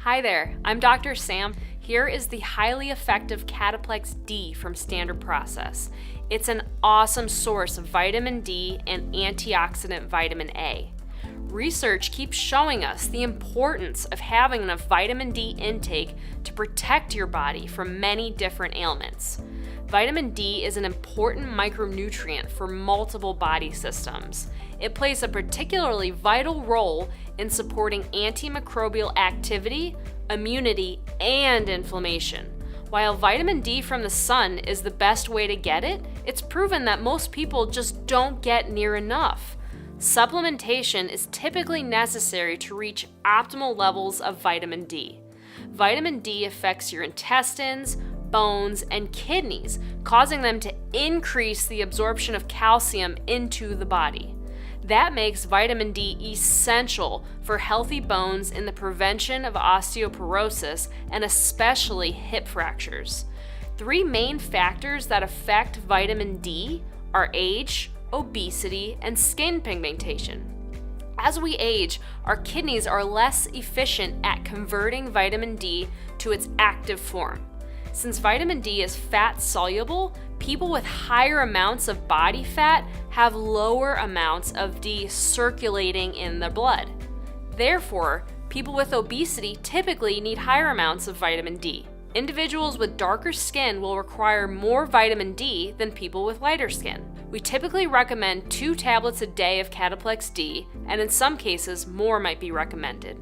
Hi there, I'm Dr. Sam. Here is the highly effective Cataplex D from Standard Process. It's an awesome source of vitamin D and antioxidant vitamin A. Research keeps showing us the importance of having enough vitamin D intake to protect your body from many different ailments. Vitamin D is an important micronutrient for multiple body systems. It plays a particularly vital role in supporting antimicrobial activity, immunity, and inflammation. While vitamin D from the sun is the best way to get it, it's proven that most people just don't get near enough. Supplementation is typically necessary to reach optimal levels of vitamin D. Vitamin D affects your intestines, bones, and kidneys, causing them to increase the absorption of calcium into the body. That makes vitamin D essential for healthy bones in the prevention of osteoporosis and especially hip fractures. 3 main factors that affect vitamin D are age, obesity, and skin pigmentation. As we age, our kidneys are less efficient at converting vitamin D to its active form. Since vitamin D is fat soluble, people with higher amounts of body fat have lower amounts of D circulating in the blood. Therefore, people with obesity typically need higher amounts of vitamin D. Individuals with darker skin will require more vitamin D than people with lighter skin. We typically recommend 2 tablets a day of Cataplex D, and in some cases, more might be recommended.